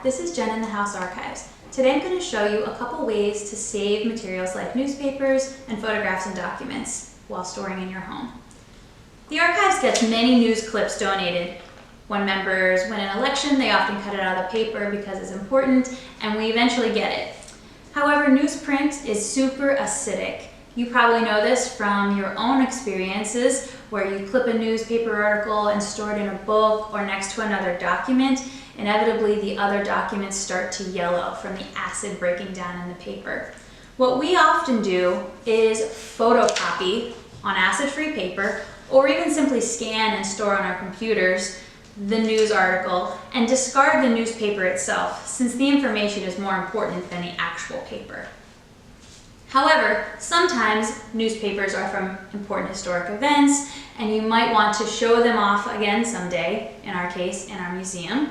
this is Jen in the House Archives. Today I'm going to show you a couple ways to save materials like newspapers and photographs and documents while storing in your home. The archives gets many news clips donated. When members win an election, they often cut it out of the paper because it's important, and we eventually get it. However, newsprint is super acidic. You probably know this from your own experiences where you clip a newspaper article and store it in a book or next to another document. Inevitably, the other documents start to yellow from the acid breaking down in the paper. What we often do is photocopy on acid-free paper, or even simply scan and store on our computers the news article and discard the newspaper itself, since the information is more important than the actual paper. However, sometimes newspapers are from important historic events, and you might want to show them off again someday, in our case, in our museum.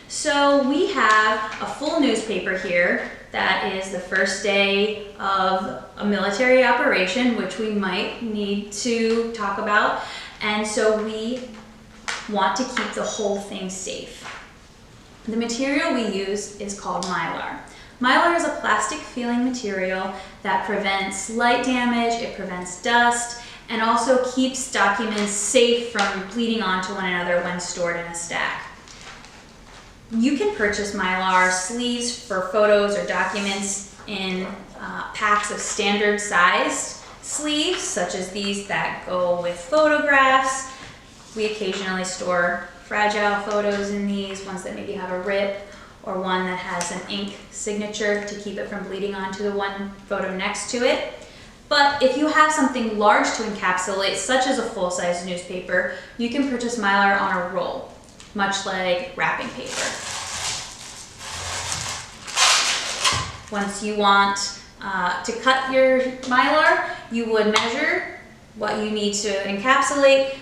So we have a full newspaper here that is the first day of a military operation, which we might need to talk about. And so we want to keep the whole thing safe. The material we use is called Mylar. Mylar is a plastic feeling material that prevents light damage, it prevents dust, and also keeps documents safe from bleeding onto one another when stored in a stack. You can purchase Mylar sleeves for photos or documents in packs of standard sized sleeves, such as these that go with photographs. We occasionally store fragile photos in these, ones that maybe have a rip, or one that has an ink signature to keep it from bleeding onto the one photo next to it. But if you have something large to encapsulate, such as a full-size newspaper, you can purchase Mylar on a roll, much like wrapping paper. Once you want to cut your Mylar, you would measure what you need to encapsulate,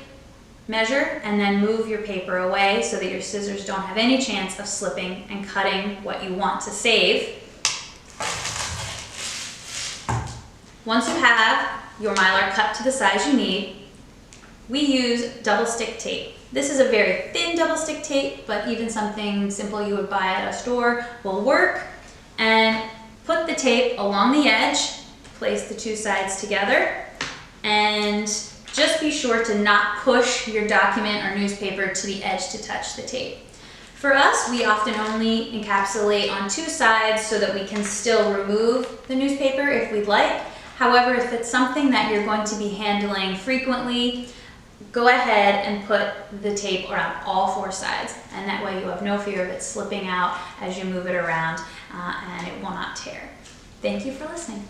measure, and then move your paper away so that your scissors don't have any chance of slipping and cutting what you want to save. Once you have your Mylar cut to the size you need, we use double stick tape. This is a very thin double stick tape, but even something simple you would buy at a store will work. And put the tape along the edge, place the two sides together, and just be sure to not push your document or newspaper to the edge to touch the tape. For us, we often only encapsulate on two sides so that we can still remove the newspaper if we'd like. However, if it's something that you're going to be handling frequently, go ahead and put the tape around all four sides, and that way you have no fear of it slipping out as you move it around, and it will not tear. Thank you for listening.